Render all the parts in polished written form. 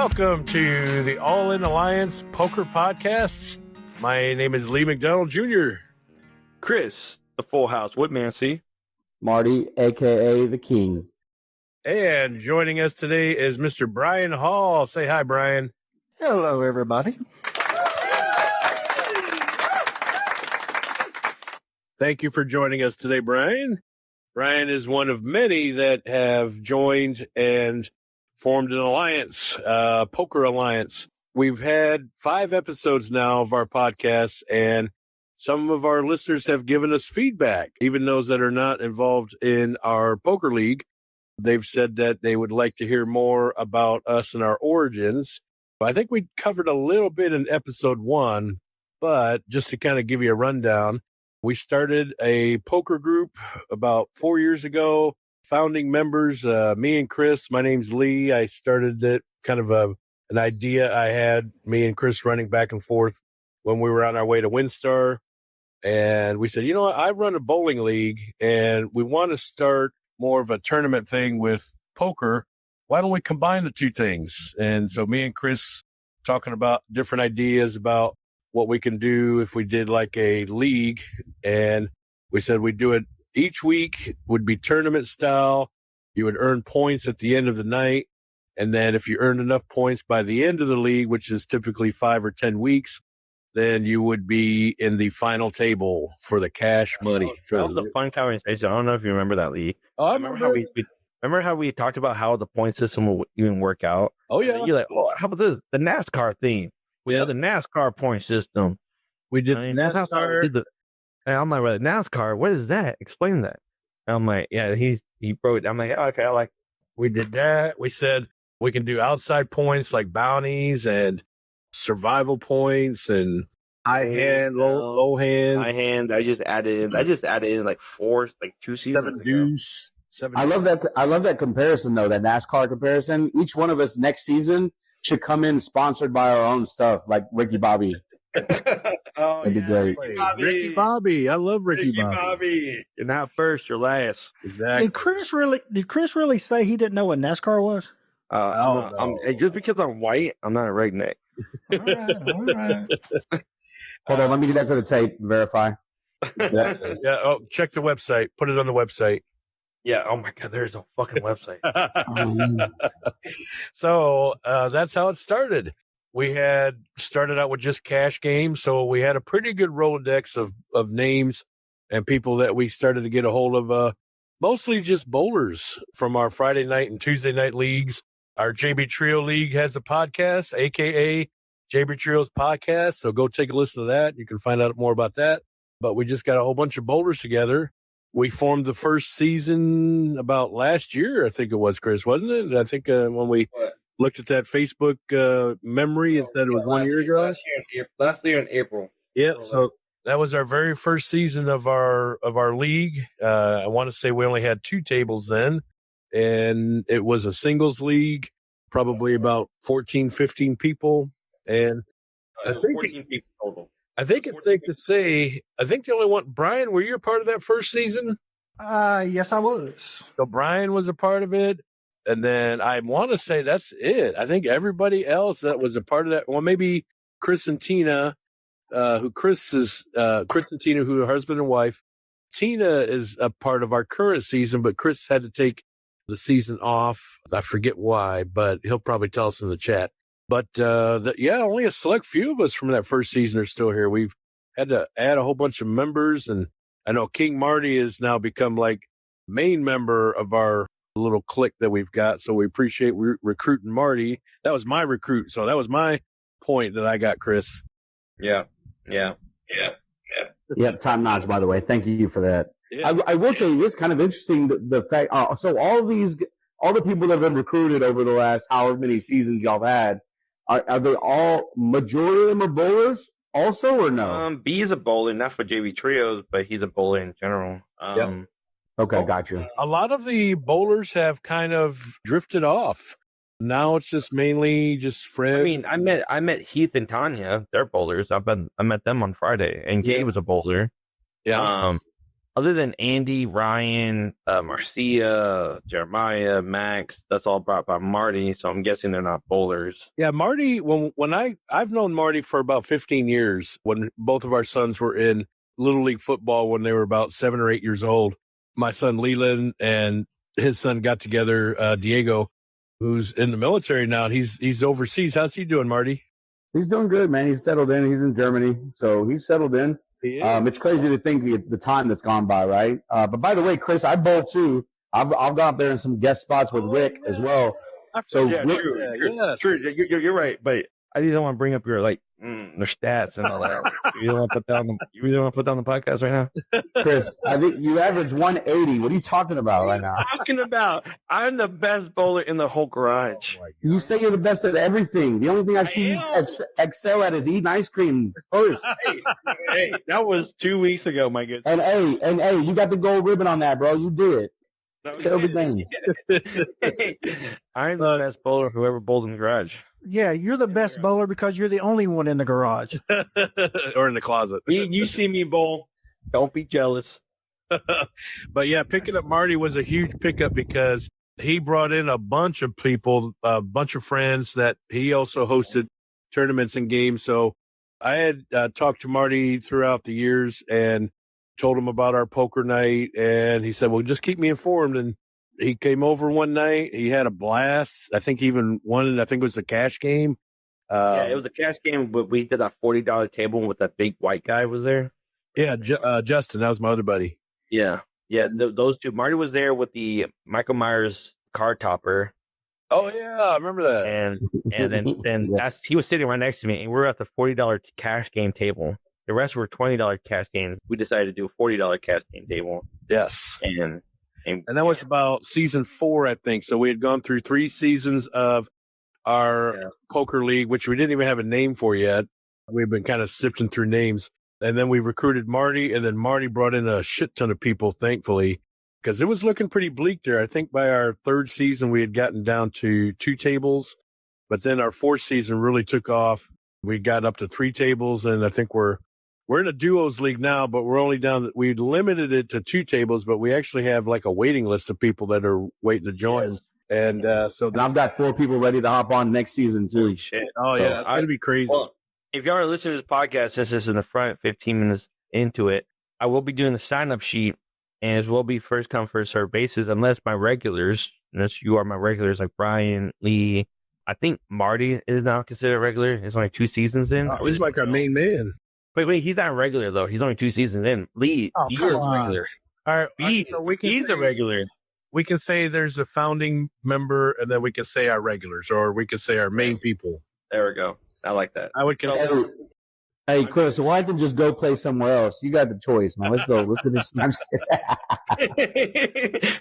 Welcome to the All In Alliance Poker Podcasts. My name is Lee McDonald Jr. Chris, the Full House Woodmansey. Marty, a.k.a. the King. And joining us today is Mr. Brian Hall. Say hi, Brian. Hello, everybody. Thank you for joining us today, Brian. Brian is one of many that have joined and formed an alliance, Poker Alliance. We've had 5 episodes now of our podcast, and some of our listeners have given us feedback, even those that are not involved in our poker league. They've said that they would like to hear more about us and our origins. I think we covered a little bit in episode 1, but just to kind of give you a rundown, we started a poker group about 4 years ago. Founding members, me and Chris. My name's Lee. I started it kind of an idea I had, me and Chris running back and forth when we were on our way to WinStar. And we said, you know what, I run a bowling league and we want to start more of a tournament thing with poker. Why don't we combine the two things? And so me and Chris talking about different ideas about what we can do if we did like a league. And we said we'd do it each week, would be tournament style. You would earn points at the end of the night. And then if you earned enough points by the end of the league, which is typically 5 or 10 weeks, then you would be in the final table for the cash money. That was a fun conversation. I don't know if you remember that, Lee. Oh, I remember how we talked about how the point system will even work out? Oh, yeah. You're like, oh, how about this? The NASCAR theme. We had the NASCAR point system. We did NASCAR. And I'm like, well, NASCAR, what is that? Explain that. And I'm like, yeah, he broke it. I'm like, oh, okay, I like. We did that. We said we can do outside points like bounties and survival points and high hand, low hand. High hand. I just added in like 2 seasons ago. Deuce. I love that comparison though, that NASCAR comparison. Each one of us next season should come in sponsored by our own stuff, like Ricky Bobby. Oh, That'd be great. Ricky Bobby. I love Ricky Bobby. You're not first, you're last. Exactly. Did Chris really say he didn't know what NASCAR was? Just because I'm white, I'm not a redneck. All right. Hold on, let me get that for the tape. Verify. Yeah. Oh, check the website. Put it on the website. Yeah. Oh my God, there's a fucking website. So that's how it started. We had started out with just cash games, so we had a pretty good Rolodex of names and people that we started to get a hold of, mostly just bowlers from our Friday night and Tuesday night leagues. Our JB Trio League has a podcast, a.k.a. JB Trio's Podcast, so go take a listen to that. You can find out more about that. But we just got a whole bunch of bowlers together. We formed the first season about last year, I think it was, Chris, wasn't it? I think when we looked at that Facebook memory, it said it was 1 year ago. Last year in April. Yeah, so that was our very first season of our league. I want to say we only had 2 tables then, and it was a singles league, probably about 14, 15 people. And I think 14 people total. I think it's safe to say, I think the only one, Brian, were you a part of that first season? Yes, I was. So Brian was a part of it. And then I want to say that's it. I think everybody else that was a part of that, well, maybe Chris and Tina, Chris and Tina, who are husband and wife. Tina is a part of our current season, but Chris had to take the season off. I forget why, but he'll probably tell us in the chat. But only a select few of us from that first season are still here. We've had to add a whole bunch of members, and I know King Marty has now become like main member of our little clique that we've got. So we appreciate recruiting Marty. That was my recruit. So that was my point that I got, Chris. Yeah. Yep, top notch, by the way. Thank you for that. Yeah. I will tell you, it's kind of interesting, the fact, so all the people that have been recruited over the last however many seasons y'all have had, are they all, majority of them are bowlers also, or no? B is a bowler, not for JV Trios, but he's a bowler in general. Yep. Okay, got you. A lot of the bowlers have kind of drifted off. Now it's just mainly just friends. I mean, I met Heath and Tanya. They're bowlers. I met them on Friday, and Gabe was a bowler. Yeah. other than Andy, Ryan, Marcia, Jeremiah, Max, that's all brought by Marty. So I'm guessing they're not bowlers. Yeah, Marty, when I've known Marty for about 15 years, when both of our sons were in Little League football when they were about 7 or 8 years old. My son Leland and his son got together, Diego, who's in the military now, and he's overseas. How's he doing, Marty? He's doing good, man. He's settled in. He's in Germany, so he's settled in. It's crazy to think the time that's gone by, right? But by the way, Chris, I bowl too. I've gone up there in some guest spots with Rick as well. So yeah, Rick, true. You're right, but I just don't want to bring up your their stats and all that. You don't want to put down the podcast right now, Chris. I think you average 180. What are you talking about right now? Talking about I'm the best bowler in the whole garage. You say you're the best at everything. The only thing I see you excel at is eating ice cream first. Hey, that was 2 weeks ago, my good. And hey, you got the gold ribbon on that, bro. You did. Tell the game. I'm the best bowler who ever bowled in the garage. Yeah, you're the best bowler because you're the only one in the garage. Or in the closet. You see me bowl. Don't be jealous. But yeah, picking up Marty was a huge pickup because he brought in a bunch of people, a bunch of friends that he also hosted tournaments and games. So I had talked to Marty throughout the years and told him about our poker night. And he said, well, just keep me informed. And he came over one night. He had a blast. I think he even won, I think it was a cash game. Yeah, it was a cash game, but we did a $40 table with that big white guy was there. Yeah, Justin, that was my other buddy. Yeah. Those two. Marty was there with the Michael Myers card topper. Oh yeah, I remember that. And then he was sitting right next to me, and we were at the $40 cash game table. The rest were $20 cash games. We decided to do a $40 cash game table. Yes, and that was about season 4, I think. So we had gone through 3 seasons of our poker league, which we didn't even have a name for yet. We've been kind of sifting through names. And then we recruited Marty, and then Marty brought in a shit ton of people, thankfully, because it was looking pretty bleak there. I think by our 3rd season, we had gotten down to 2 tables, but then our 4th season really took off. We got up to 3 tables, and I think we're in a duos league now, but we're only down. We limited it to 2 tables, but we actually have like a waiting list of people that are waiting to join. And and I've got 4 people ready to hop on next season too. Holy shit! Oh yeah, it's gonna be crazy. Well, if y'all are listening to this podcast, since this is in the front, 15 minutes into it, I will be doing the sign-up sheet, and it will be first come, first serve basis, unless you are my regulars, like Brian, Lee. I think Marty is now considered regular. He's only 2 seasons in. Oh, he's like our main man. Wait, he's not regular, though. He's only 2 seasons in. Lee, he's a regular. All right, He's a regular. We can say there's a founding member, and then we can say our regulars, or we can say our main people. There we go. I like that. I would consider. Hey, Chris, why don't you just go play somewhere else? You got the choice, man. Let's go. Let's do this.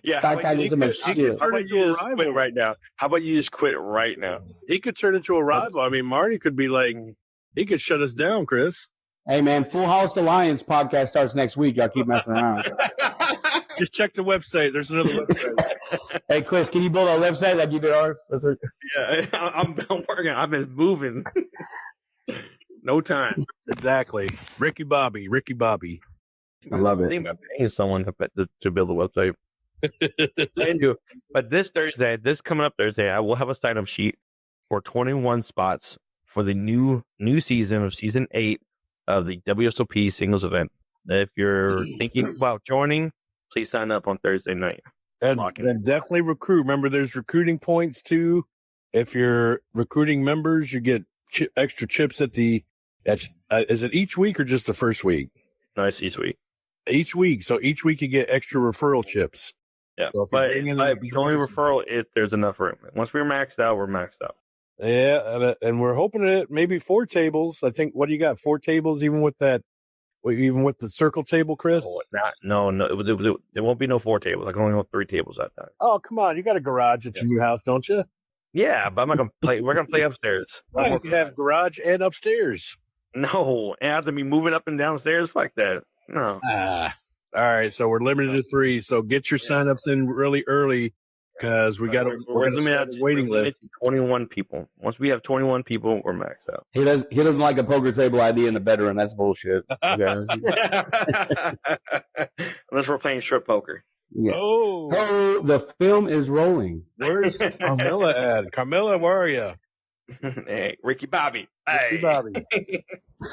Yeah. How about you just quit right now? How about you just quit right now? He could turn into a rival. I mean, Marty could be like, he could shut us down, Chris. Hey, man, Full House Alliance podcast starts next week. Y'all keep messing around. Just check the website. There's another website. Hey, Chris, can you build our website like you did ours? Yeah, I'm working. I've been moving. No time. Exactly. Ricky Bobby. I love it. I think I'm paying someone to build a website. But this coming up Thursday, I will have a sign-up sheet for 21 spots for the new season of season 8 of the WSOP singles event. If you're thinking about joining, please sign up on Thursday night. And definitely recruit. Remember, there's recruiting points too. If you're recruiting members, you get extra chips at the. Is it each week or just the first week? No, it's each week. Each week. So each week you get extra referral chips. Yeah, so but the only referral if there's enough room. Once we're maxed out, we're maxed out. Yeah, and we're hoping at maybe 4 tables. I think. What do you got? 4 tables, even with that. Even with the circle table, Chris? No. There won't be no 4 tables. I can only hold 3 tables at that time. Oh, come on. You got a garage at your new house, don't you? Yeah, but I'm not going to play. We're going to play upstairs. You have garage and upstairs. No, and I have to be moving up and downstairs. Fuck that. No. All right, so we're limited to 3. So get your signups in really early because we got We're limited to waiting list. 21 people. Once we have 21 people, we're maxed out. He doesn't like a poker table ID in the bedroom. That's bullshit. Okay. Unless we're playing strip poker. Yeah. Oh, The film is rolling. where's Carmilla at? Carmilla, where are you? Hey, Ricky Bobby. Ricky Hey. Bobby.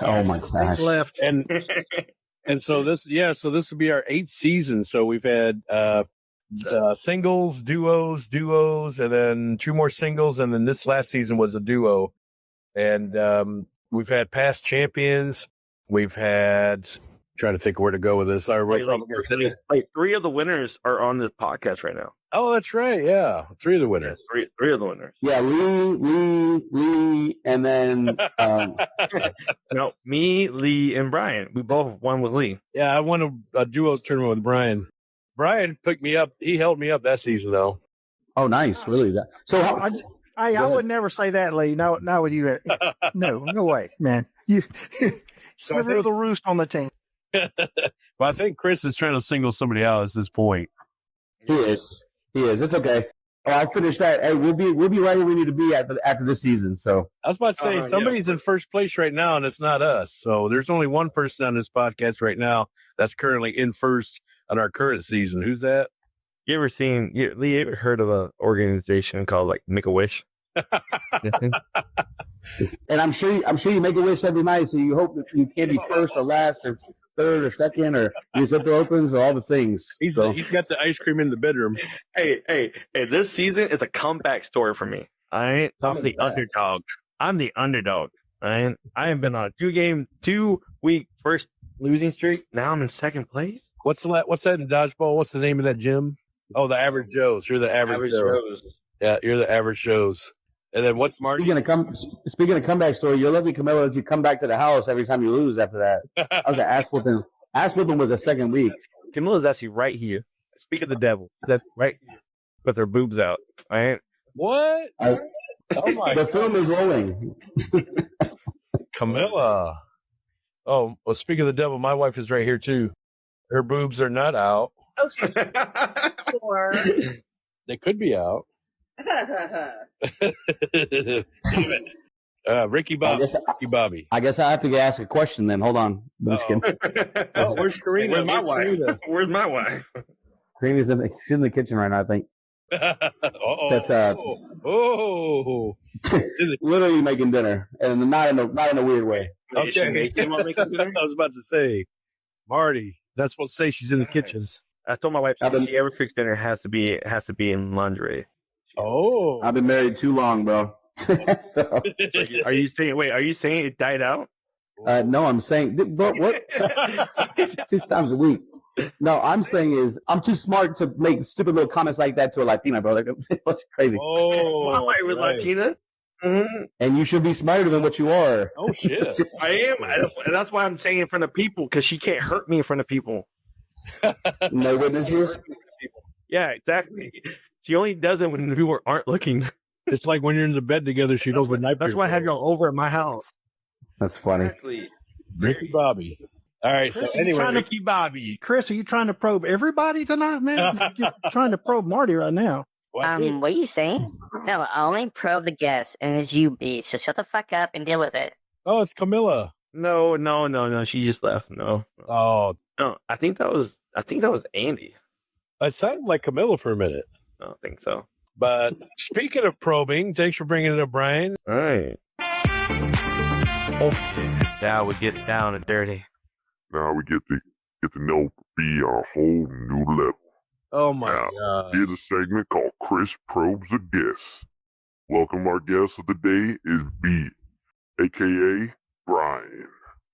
Oh my He's gosh. left. And so this will be our 8th season. So we've had singles, duos, and then 2 more singles, and then this last season was a duo. And we've had past champions. We've had trying to think where to go with this. Wait, 3 of the winners are on this podcast right now. Oh, that's right. Yeah, 3 of the winners. Three of the winners. Yeah, Lee, and then No, me, Lee, and Brian. We both won with Lee. Yeah, I won a duos tournament with Brian. Brian picked me up. He held me up that season, though. oh, nice, really. So I would never say that, Lee. No, with you. No way, man. You So never the roost on the team. Well, I think Chris is trying to single somebody out at this point. he is. It's okay. Oh, I'll finish that. Hey, we'll be right where we need to be after this season. So I was about to say somebody's in first place right now, and it's not us. So there's only one person on this podcast right now that's currently in first on our current season. Who's that? You ever heard of an organization called like Make a Wish? and I'm sure you make a wish every night. So you hope that you can't be first or last or third or second or you set the opens or all the things. He's got the ice cream in the bedroom. Hey, this season is a comeback story for me. I'm the underdog. I'm the underdog. I have been on a 2-week first losing streak. Now I'm in second place. What's that in dodgeball? What's the name of that gym? Oh, the Average Joes. You're the Average Joes. Yeah, you're the Average Joes. And then what's Marty? Speaking of comeback story, your lovely Camilla lets you come back to the house every time you lose after that. I was an ass whooping. Ass whooping was the second week. Camilla's actually right here. Speak of the devil. That's right here. With her boobs out. All right. What? Oh my The film is rolling. Camilla. Oh, well, speak of the devil, my wife is right here too. Her boobs are not out. Oh, sure. They could be out. Damn it. Ricky Bobby. I guess I have to ask a question then. Hold on. I'm just kidding. Oh, where's Karina? Where's my wife? Where's my wife? Karina's she's in the kitchen right now, I think. That's literally making dinner, and not in a weird way. Okay. I was about to say, Marty. That's what to say. She's in the kitchen. I told my wife if she ever fixed dinner has to be in lingerie. Oh, I've been married too long, bro. So, Are you saying it died out? no, I'm saying, but what? 6 times a week. No, I'm saying is I'm too smart to make stupid little comments like that to a Latina, bro. That's crazy. Oh, My wife was Latina. Mm-hmm. And you should be smarter than what you are. Oh shit! I am. And that's why I'm saying in front of people because she can't hurt me in front of people. No witnesses. Yeah, exactly. She only does it when people aren't looking. It's like when you're in the bed together, she knows what night. That's why I have y'all over at my house. That's funny. Exactly. Ricky Bobby. All right. So anyway, Ricky Bobby. Chris, are you trying to probe everybody tonight, man? You're trying to probe Marty right now. What are you saying? No, I only probe the guests, and it's you, B. So shut the fuck up and deal with it. Oh, it's Camilla. No. She just left. No. Oh, No. I think that was Andy. it sounded like Camilla for a minute. I don't think so. But speaking of probing, thanks for bringing it up, Brian. All right. Now we get down and dirty. Now we get to know B on a whole new level. Oh my Now, god! Here's a segment called Chris Probes a Guest. Welcome, our guest of the day is B, aka Brian,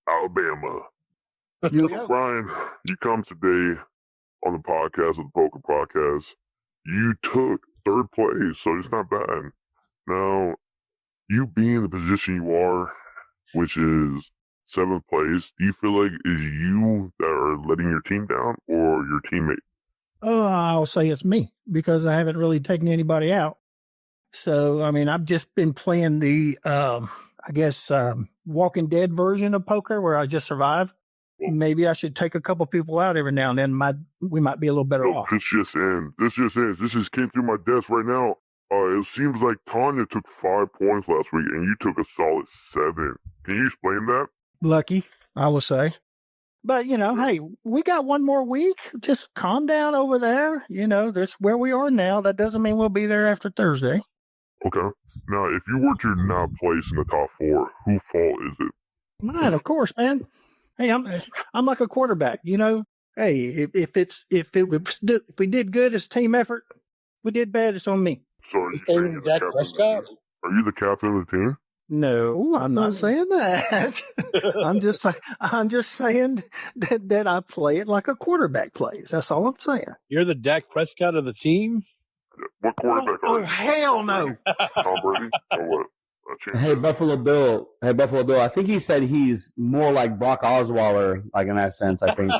Alabama. So, Brian, you come today on the podcast of the Poker Podcast. You took third place, so it's not bad. Now, you being in the position you are, which is 7th place, do you feel like is you that are letting your team down or your teammate? Oh, I'll say it's me because I haven't really taken anybody out. So, I mean, I've just been playing the, Walking Dead version of poker where I just survive. maybe I should take a couple people out every now and then. We might be a little better off. This just ends. This just came through my desk right now. It seems like Tanya took 5 points last week, and you took a solid 7. Can you explain that? Lucky, I will say. But, hey, we got one more week. Just calm down over there. That's where we are now. That doesn't mean we'll be there after Thursday. Okay. Now, if you were to not place in the top 4, whose fault is it? Mine, of course, man. Hey, I'm like a quarterback. Hey, if we did good as a team effort, we did bad, it's on me. So are you saying Dak Prescott? Are you the captain of the team? No, I'm not saying that. I'm just saying that I play it like a quarterback plays. That's all I'm saying. You're the Dak Prescott of the team? What quarterback are you? Oh, hell no. Tom Brady? Or what? Hey, Buffalo Bill. I think he said he's more like Brock Osweiler, like in that sense, I think.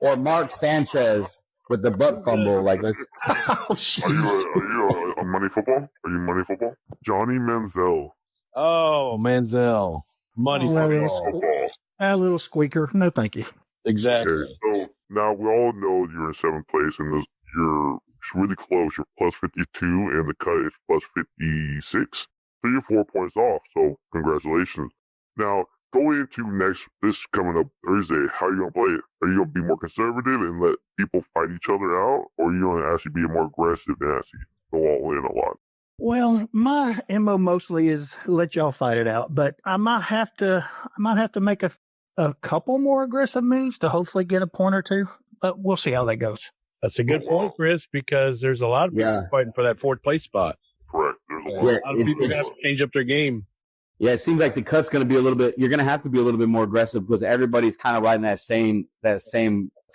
Or Mark Sanchez with the butt fumble. Like, let's. Oh, Are you a money football? Are you money football? Johnny Manziel. Oh, Manziel. Money football. A little squeaker. No, thank you. Exactly. Okay, so now we all know you're in 7th place, and you're really close. You're plus 52, and the cut is plus 56. So you're 4 points off. So congratulations. Now, going into this coming up Thursday, how are you going to play it? Are you going to be more conservative and let people fight each other out? Or are you going to actually be more aggressive and actually go all in a lot? Well, my MO mostly is let y'all fight it out, but I might have to make a couple more aggressive moves to hopefully get a point or two, but we'll see how that goes. That's a good point, Chris, because there's a lot of people fighting for that 4th place spot. Correct. There's a lot of people have to change up their game. Yeah, it seems like the cut's going to be a little bit. You're going to have to be a little bit more aggressive because everybody's kind of riding that same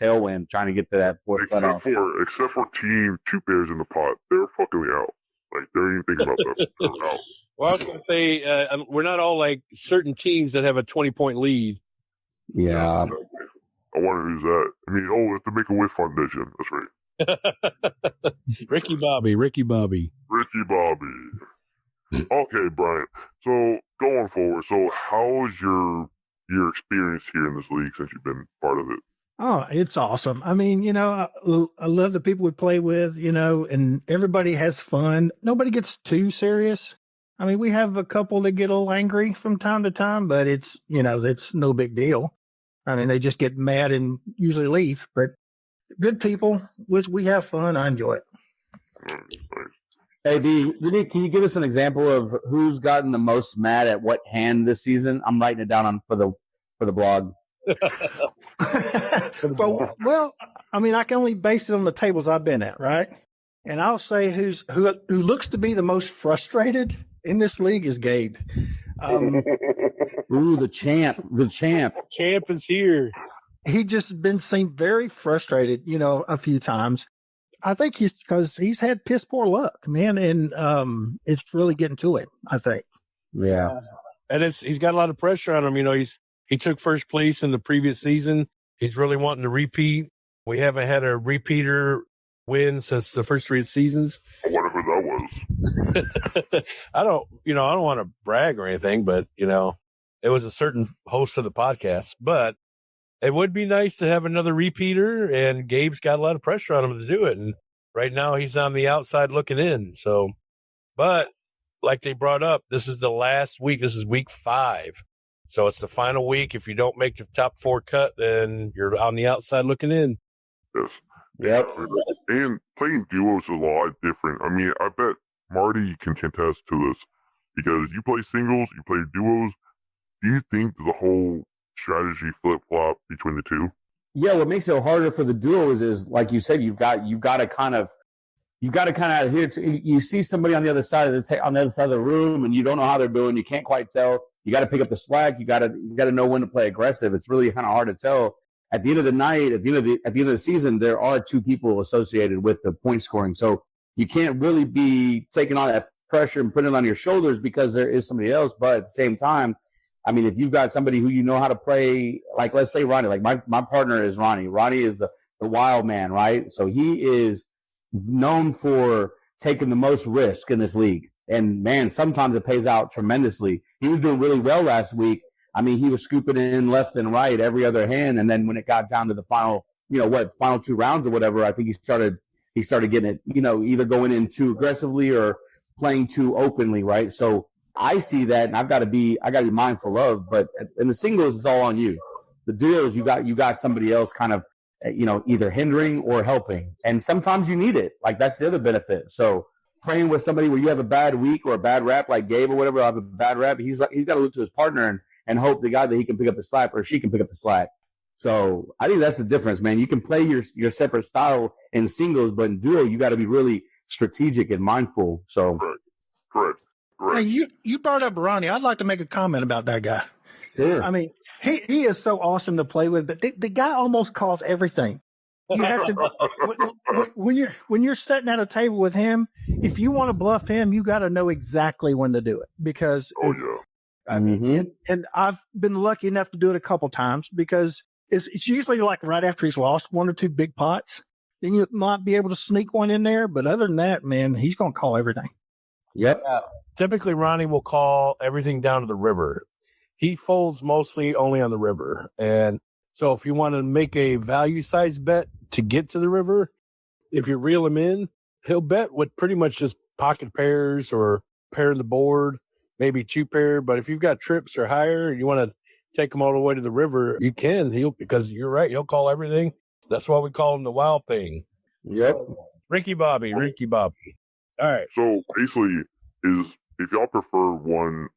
tailwind, trying to get to that 4th spot. Except for team 2 pairs in the pot, they're fucking out. Like they're even thinking about that. They're out. Well, I was going to say we're not all like certain teams that have a 20-point lead. Yeah. I wonder who's that. I mean, it's the Make-A-Wish Foundation. That's right. Ricky Bobby. Okay, Brian. So going forward, how was your experience here in this league since you've been part of it? Oh, it's awesome. I mean, I love the people we play with, and everybody has fun. Nobody gets too serious. I mean, we have a couple that get a little angry from time to time, but it's no big deal. I mean, they just get mad and usually leave, but good people, which we have fun. I enjoy it. Nice. Hey, D, can you give us an example of who's gotten the most mad at what hand this season? I'm writing it down for the blog. Well, I mean, I can only base it on the tables I've been at, right? And I'll say who looks to be the most frustrated in this league is Gabe. Ooh, the champ. Champ is here. He just been seen very frustrated, a few times. I think because he's had piss poor luck, man, and it's really getting to him, I think. Yeah. And he's got a lot of pressure on him. He took first place in the previous season. He's really wanting to repeat. We haven't had a repeater win since the first 3 seasons. I wonder who that was. I don't want to brag or anything, but it was a certain host of the podcast. But it would be nice to have another repeater, and Gabe's got a lot of pressure on him to do it. And right now he's on the outside looking in. So, but like they brought up, this is the last week. This is week 5. So it's the final week. If you don't make the top 4 cut, then you're on the outside looking in. Yes. Yep. And playing duos is a lot different. I mean, I bet Marty can contest to this because you play singles, you play duos. Do you think the whole strategy flip-flop between the two? Yeah, what makes it harder for the duos is like you said, you've got to kind of adhere to. You see somebody on the other side of the room, and you don't know how they're doing. You can't quite tell. You got to pick up the slack. You got to know when to play aggressive. It's really kind of hard to tell. At the end of the night, at the end of the season, there are 2 people associated with the point scoring. So you can't really be taking on that pressure and putting it on your shoulders because there is somebody else. But at the same time, I mean, if you've got somebody who you know how to play, like let's say Ronnie, like my partner is Ronnie. Ronnie is the wild man, right? So he is known for taking the most risk in this league. And man, sometimes it pays out tremendously. He was doing really well last week, I mean, he was scooping in left and right every other hand. And then when it got down to the final, final 2 rounds or whatever, I think he started getting it, either going in too aggressively or playing too openly, right? So I see that, and I got to be mindful of. But in the singles, it's all on you. The duos, you got somebody else kind of, either hindering or helping, and sometimes you need it. Like that's the other benefit. So playing with somebody where you have a bad week or a bad rap, like Gabe or whatever, have a bad rap, he's got to look to his partner and hope the guy that he can pick up the slack or she can pick up the slack. So I think that's the difference, man. You can play your separate style in singles, but in duo, you got to be really strategic and mindful. So Correct. Hey, you brought up Ronnie. I'd like to make a comment about that guy. sure. I mean, he is so awesome to play with, but the guy almost calls everything. You have to when you're sitting at a table with him, if you want to bluff him, you got to know exactly when to do it because I mean, and I've been lucky enough to do it a couple times because it's usually like right after he's lost 1 or 2 big pots, then you might be able to sneak one in there. But other than that, man, he's going to call everything. Yep. Typically, Ronnie will call everything down to the river. He folds mostly only on the river. And so if you want to make a value size bet to get to the river, if you reel him in, he'll bet with pretty much just pocket pairs or pair in the board, maybe 2 pair. But if you've got trips or higher and you want to take him all the way to the river, you can. Because you're right, he'll call everything. That's why we call him the wild thing. Yep. Ricky Bobby. All right. So basically, if y'all prefer one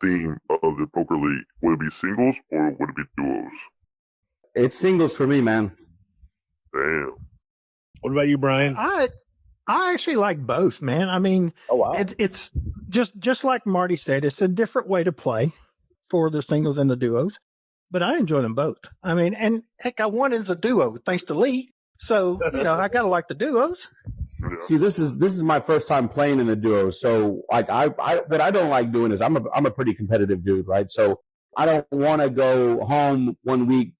theme of the poker league, would it be singles or would it be duos? It's singles for me, man. Damn. What about you, Brian? I actually like both, man. I mean, Oh, wow. it's just like Marty said, it's a different way to play for the singles and the duos, but I enjoy them both. I mean, and heck, I won as a duo thanks to Lee. So, I got to like the duos. Yeah. See, this is my first time playing in the duo. So like what I don't like doing is I'm a pretty competitive dude, right? So I don't want to go home one week,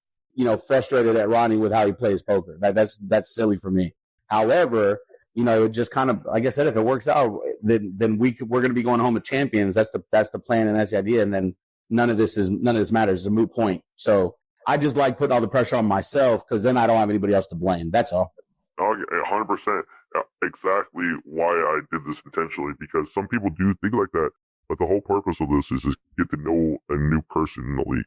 frustrated at Ronnie with how he plays poker. That's silly for me. However, it just kind of, like I said, if it works out, then we're going to be going home with champions. That's the plan and that's the idea. And then none of this matters. It's a moot point. So I just like putting all the pressure on myself because then I don't have anybody else to blame. That's all. Oh, 100%. Exactly why I did this intentionally, because some people do think like that, but the whole purpose of this is to get to know a new person in the league.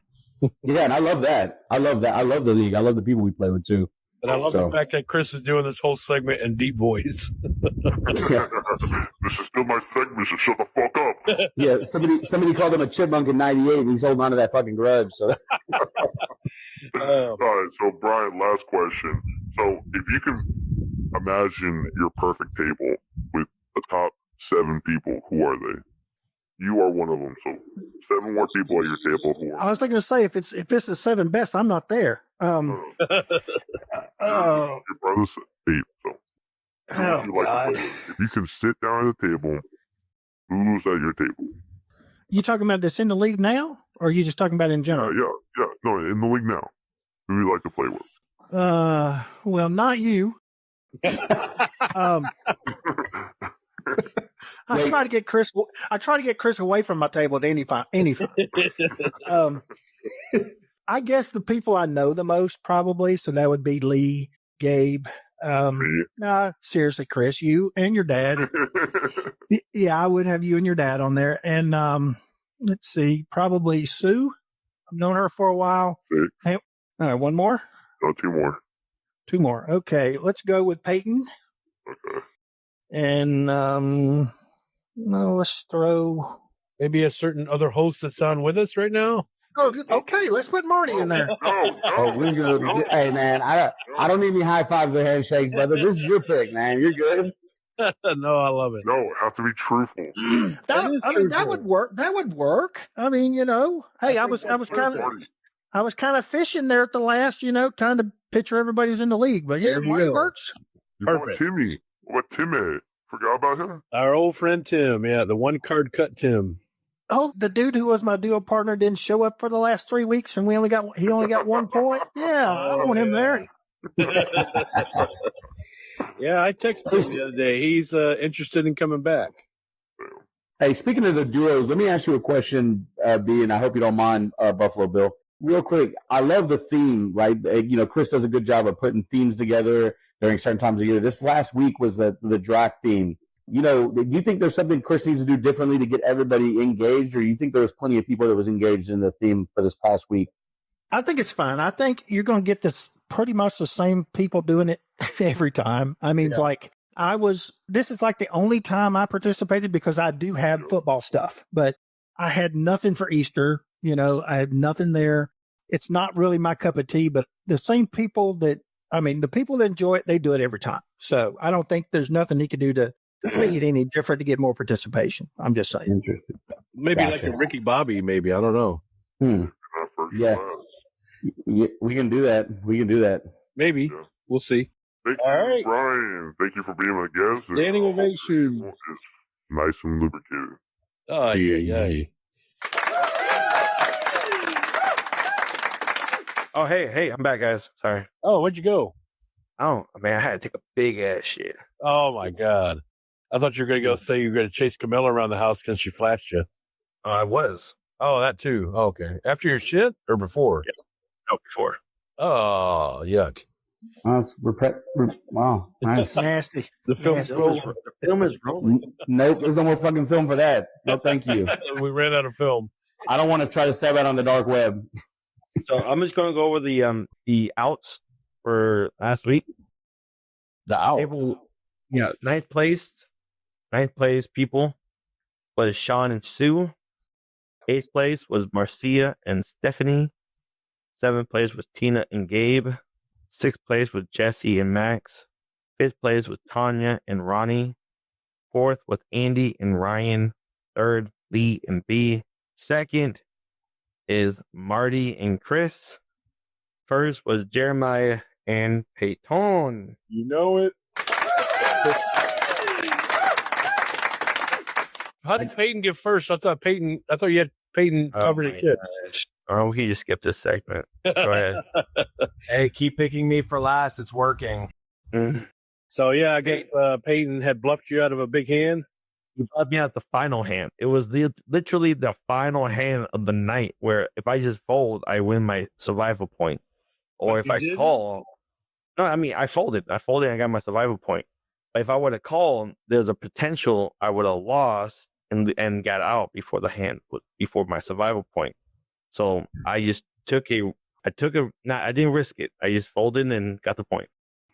Yeah, and I love that. I love the league. I love the people we play with too. And I love the fact that Chris is doing this whole segment in deep voice. Yeah. This is still my segment, so shut the fuck up. Yeah, somebody called him a chipmunk in '98, and he's holding on to that fucking grudge. So that's All right, so Brian, last question. So if you can imagine your perfect table with the top 7 people, who are they? You are one of them. So 7 more people at your table. Who I are was thinking to say, if it's the 7 best, I'm not there. your brother's 8. So who would you like to play with? If you can sit down at the table, who's at your table? You talking about this in the league now, or are you just talking about in general? Yeah. No, in the league now. Who would you like to play with? Well, not you. I try to get Chris. I try to get Chris away from my table at any time. I guess the people I know the most probably. So that would be Lee, Gabe. Nah, seriously, Chris, you and your dad. Yeah, I would have you and your dad on there. And let's see, probably Sue. I've known her for a while. 6. Hey, all right, one more. No, 2 more. 2 more. Okay, let's go with Peyton. Okay. And no, let's throw. Maybe a certain other host that's on with us right now. Oh, okay, let's put Marty in there. oh, we're good. Hey, man, I don't need any high fives or handshakes, brother. This is your pick, man. You're good. No, I love it. No, have to be truthful. That would work. That would work. I mean, hey, I was kind of fishing there at the last, trying to picture everybody's in the league. But yeah, Marty works. Perfect. Timmy. What Tim at? Forgot about him? Our old friend Tim. Yeah, the one card cut Tim. Oh, the dude who was my duo partner didn't show up for the last 3 weeks, and he only got 1 point. Yeah, I want him there. Yeah, I texted him the other day. He's interested in coming back. Hey, speaking of the duos, let me ask you a question, B, and I hope you don't mind, Buffalo Bill. Real quick, I love the theme, right? Chris does a good job of putting themes together during certain times of year. This last week was the draft theme. Do you think there's something Chris needs to do differently to get everybody engaged, or you think there was plenty of people that was engaged in the theme for this past week? I think it's fine. I think you're going to get this pretty much the same people doing it every time. I mean, this is like the only time I participated because I do have football stuff, but I had nothing for Easter. I had nothing there. It's not really my cup of tea, but the same people the people that enjoy it, they do it every time. So I don't think there's nothing he could do to make it any different to get more participation. I'm just saying. Interesting. Maybe like a Ricky Bobby, maybe. I don't know. Yeah. We can do that. Maybe. Yeah. We'll see. Thank you, All right. Brian. Thank you for being my guest. Standing ovation. It's nice and lubricated. Oh, yeah. Oh, hey, I'm back, guys. Sorry. Oh, where'd you go? Oh, man, I had to take a big ass shit. Oh, my God. I thought you were going to go say you were going to chase Camilla around the house because she flashed you. I was. Oh, that too. Oh, okay. After your shit or before? Yeah. No, before. Oh, yuck. Wow. Nice. Nasty. The film's over. The film is rolling. Nope. There's no more fucking film for that. No, thank you. We ran out of film. I don't want to try to sell that on the dark web. So I'm just going to go over the outs for last week. The out. Ninth place people was Sean and Sue. 8th place was Marcia and Stephanie. 7th place was Tina and Gabe. 6th place was Jesse and Max. 5th place was Tanya and Ronnie. 4th was Andy and Ryan. 3rd, Lee and B. 2nd is Marty and Chris. 1st was Jeremiah and Peyton. You know it. How did Peyton get first? I thought you had Peyton covered it good. Oh, we can just skip this segment. Go ahead. Hey, keep picking me for last. It's working. So, yeah, I guess Peyton had bluffed you out of a big hand. You brought me out the final hand. It was literally the final hand of the night where if I just fold, I win my survival point. Or if I call. No, I mean, I folded. I got my survival point. But if I would have called, there's a potential I would have lost and got out before before my survival point. So I just I didn't risk it. I just folded and got the point.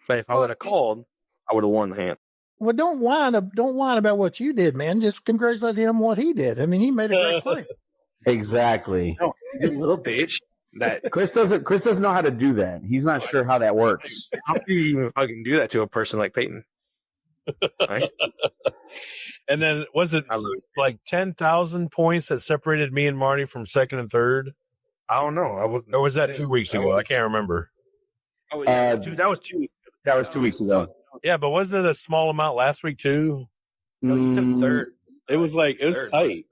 But if I would have called, I would have won the hand. Well, don't whine about what you did, man. Just congratulate him on what he did. I mean, he made a great play. Exactly. No, you little bitch. Chris doesn't know how to do that. He's not sure how that works. How can you even fucking do that to a person like Peyton? Right? And then was it like 10,000 points that separated me and Marty from second and third? I don't know. Or was that 2 weeks ago? I can't remember. Oh, yeah. That was 2 weeks. That was 2 weeks ago. Yeah, but wasn't it a small amount last week too? No, you took third. It was tight.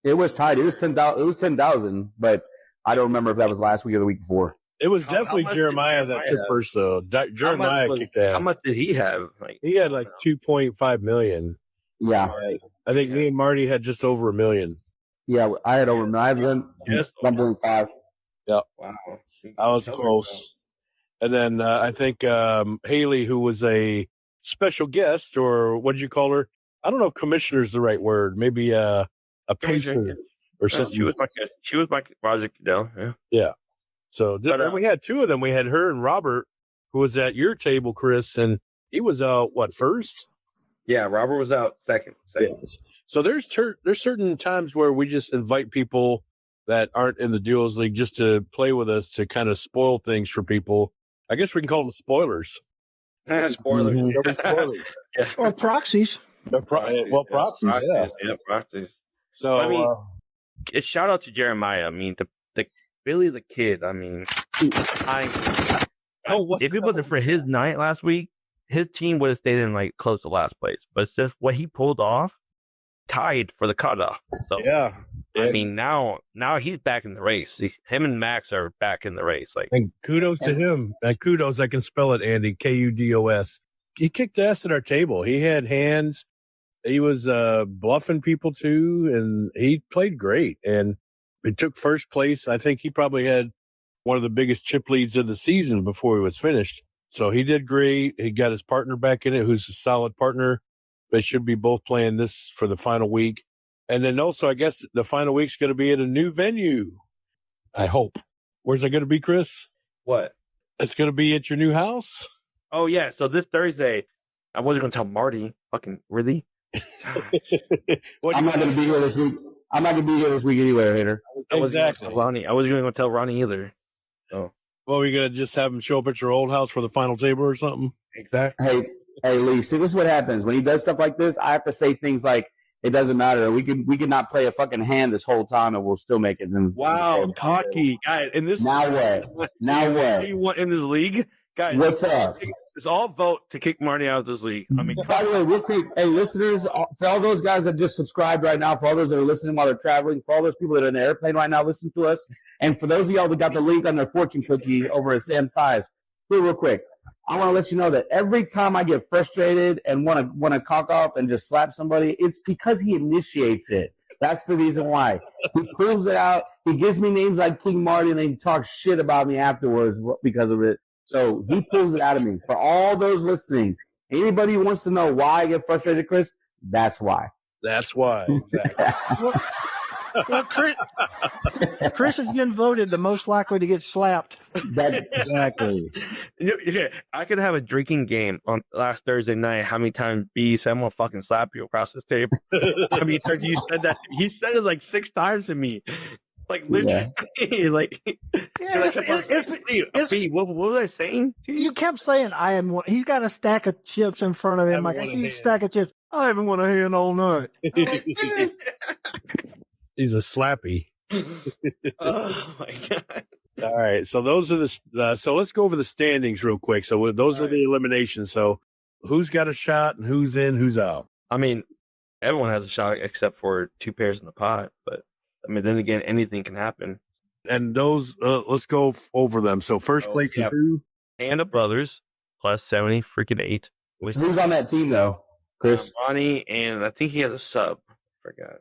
It was tight. It was 10,000. It was 10,000, but I don't remember if that was last week or the week before. It was definitely Jeremiah that took first, though. Jeremiah kicked that. How much did he have? He had like 2.5 million. Yeah. I think me and Marty had just over 1 million. Yeah, I had over. I had 1.5. Yeah. Wow. I was close. And then I think Haley, who was a special guest, or what did you call her? I don't know if commissioner is the right word. Maybe a patron or something. She was my Roger Goodell. Yeah. Yeah. So then we had two of them. We had her and Robert, who was at your table, Chris, and he was first? Yeah, Robert was out second. Yes. So there's certain times where we just invite people that aren't in the Duos League just to play with us to kind of spoil things for people. I guess we can call them spoilers. Spoilers. Spoilers. Yeah. Or proxies. Proxies. Yeah, proxies. So I mean, shout out to Jeremiah. I mean, the Billy the Kid. I mean, if it wasn't for his night last week, his team would have stayed in like close to last place. But it's just what he pulled off, tied for the cutoff. So yeah. I mean, now he's back in the race. Him and Max are back in the race. And kudos to him. Kudos, I can spell it, Andy. Kudos. He kicked ass at our table. He had hands He was bluffing people too, and he played great. And he took first place. I think he probably had one of the biggest chip leads of the season before he was finished. So he did great. He got his partner back in it, who's a solid partner. They should be both playing this for the final week. And then also, I guess the final week's going to be at a new venue. I hope. Where's it going to be, Chris? What? It's going to be at your new house? Oh, yeah. So this Thursday, I wasn't going to tell Marty. Fucking, really? I'm not going to be here this week. I'm not going to be here this week anyway, Hater. Exactly. Ronnie. I wasn't going to tell Ronnie either. Oh. Well, we're going to just have him show up at your old house for the final table or something? Exactly. Hey, Lee, see, this is what happens. When he does stuff like this, I have to say things like, it doesn't matter. We could not play a fucking hand this whole time and we'll still make it. Wow, cocky. Guys, in this... Now what? Now what? You want in this league? Guys, what's up? Let's all vote to kick Marty out of this league. I mean, by the way, real quick, hey, listeners, for all those guys that just subscribed right now, for all those that are listening while they're traveling, for all those people that are in the airplane right now, listen to us. And for those of y'all that got the link on their fortune cookie over at Sam's Size, real quick, I want to let you know that every time I get frustrated and want to cock off and just slap somebody, it's because he initiates it. That's the reason why. He proves it out. He gives me names like King Marty, and then he talks shit about me afterwards because of it. So he pulls it out of me. For all those listening, anybody who wants to know why I get frustrated, Chris, that's why. That's why. Exactly. Well, Chris has been voted the most likely to get slapped. Exactly. Yeah, I could have a drinking game on last Thursday night. How many times B said, I'm gonna fucking slap you across this table? I mean, he said that. He said it like 6 times to me. Like literally, Yeah. like, B, what was I saying? You kept saying I am one. He's got a stack of chips in front of him, like a huge stack of chips. I haven't won a hand all night. He's a slappy. Oh my god! All right, so those are the. So let's go over the standings real quick. So those are the eliminations. So who's got a shot and who's in, who's out? I mean, everyone has a shot except for 2 pairs in the pot. But I mean, then again, anything can happen. And those, let's go over them. So first place is who? Panda Brothers plus 70 freaking 8. Who's on that team though, Chris? Ronnie, and I think he has a sub. Forgot.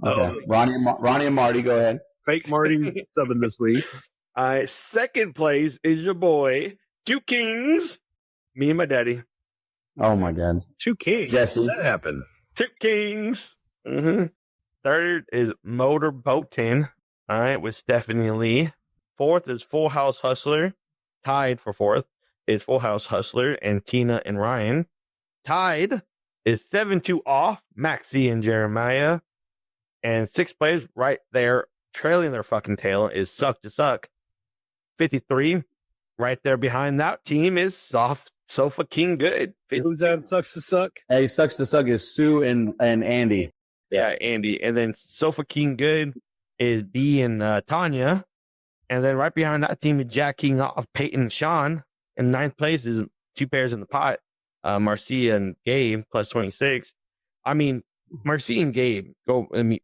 Okay. Ronnie and Marty, go ahead. Fake Marty subbing this week. Second place is your boy, 2 Kings. Me and my daddy. Oh my god. 2 Kings. Jesse. That happened. 2 Kings. Mm-hmm. Third is Motorboat 10. All right, with Stephanie Lee. Fourth is Full House Hustler. Tied for fourth is Full House Hustler and Tina and Ryan. Tied is 7-2 off, Maxie and Jeremiah. And 6th place right there, trailing their fucking tail, is Suck to Suck. 53. Right there behind that team is Sofa King Good. Who's that Sucks to Suck? Hey, Sucks to Suck is Sue and Andy. Yeah, Andy. And then Sofa King Good is B and Tanya. And then right behind that team is Jack King off, Peyton and Sean. In 9th place is 2 pairs in the pot, Marcia and Gabe plus 26. I mean, Marcia and Gabe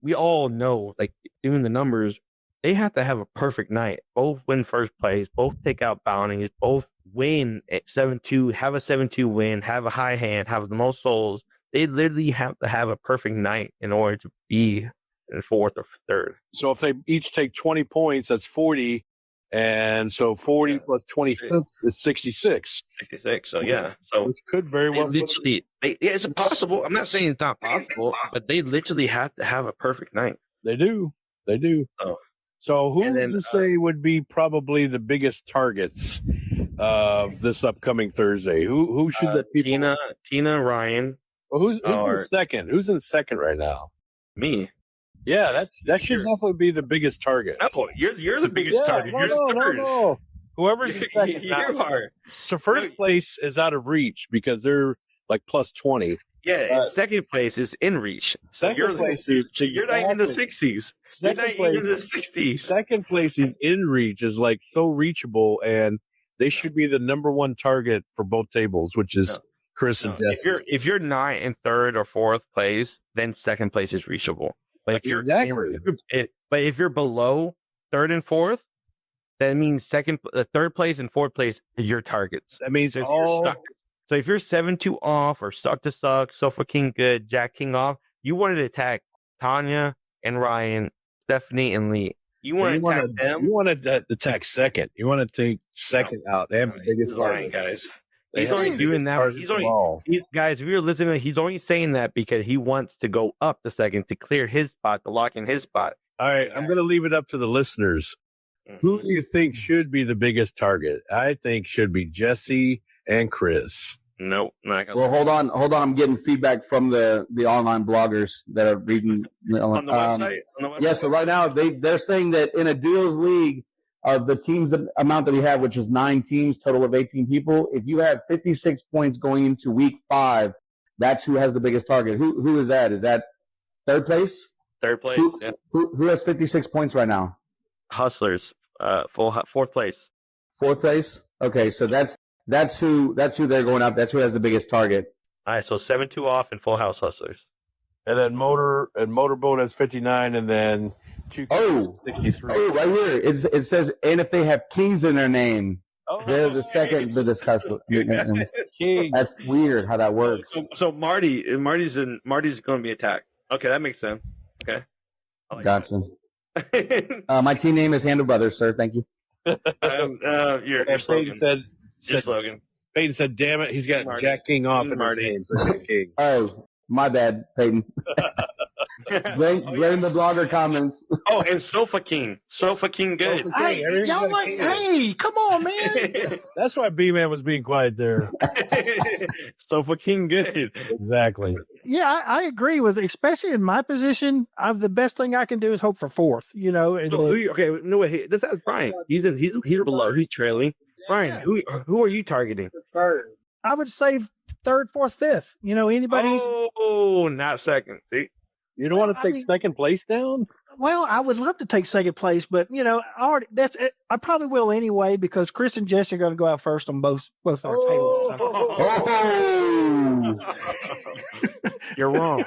we all know, like, doing the numbers, they have to have a perfect night. Both win first place, both take out bounties, both win at 7-2, have a 7-2 win, have a high hand, have the most souls. They literally have to have a perfect night in order to be in 4th or 3rd. So if they each take 20 points, that's 40. And so 40 plus 26 is 66. 66, so yeah. So which could very well literally, it's possible. I'm not saying it's not possible, but they literally have to have a perfect night. They do. Oh. So who would you say would be probably the biggest targets of this upcoming Thursday? Who should that be? Tina, Ryan. Well, who's in second? Who's in second right now? Me. Yeah, that should definitely be the biggest target. No, you're the biggest target. No. Whoever's in second, you are. So first place is out of reach because they're like plus 20. Yeah, second place is in reach. So you're not even in the 60s. You're not even in the 60s. Second place is in reach, is like so reachable, and they should be the number 1 target for both tables, which is Chris and Jesse. If you're not in 3rd or 4th place, then second place is reachable. But if you're below 3rd and 4th, that means 3rd place and 4th place are your targets. That means you're stuck. So if you're 7-2 off or suck to suck, sofa king good, jack king off, you wanted to attack Tanya and Ryan, Stephanie and Lee. You want to attack them? You want to attack second. You want to take second out. They have the biggest lying, guys. He's have only the doing biggest that. target He's of only all. guys. If you're listening, he's only saying that because he wants to go up the second to clear his spot, to lock in his spot. All right, I'm going to leave it up to the listeners. Who do you think should be the biggest target? I think should be Jesse and Chris. Nope. Not gonna Well, hold on. I'm getting feedback from the online bloggers that are reading on the website. Yeah, so right now they're saying that in a duos league of the teams amount that we have, which is 9 teams, total of 18 people, if you have 56 points going into week 5, that's who has the biggest target. Who is that? Is that third place? Third place. Who has 56 points right now? Hustlers. Fourth place. Fourth place? Okay, so that's who they're going up. That's who has the biggest target. All right, so 7-2 off and Full House Hustlers. And then Motorboat has 59, and then 63. Oh, right here. It says, and if they have kings in their name, they're the second to discuss. King. That's weird how that works. So Marty's going to be attacked. Okay, that makes sense. Okay. Gotcha. My team name is Handle Brothers, sir. Thank you. Your slogan. Your slogan. Peyton said, damn it, he's got Marty. Jack King off in Marty. Marty. So King. Oh, my bad, Peyton. Blame the blogger comments. Oh, and Sofa King. Sofa King good. Hey, y'all hey, come on, man. That's why B-Man was being quiet there. Sofa King good. Exactly. Yeah, I agree with, especially in my position. The best thing I can do is hope for fourth. You know. And Okay, no way. This is Brian. He's below. He's trailing. Brian, who are you targeting? I would say third, fourth, fifth. You know, anybody. Oh, not second. See, you don't want to take second place down? Well, I would love to take second place, but you know, I probably will anyway because Chris and Jesse are going to go out first on both our tables. Oh. You're wrong.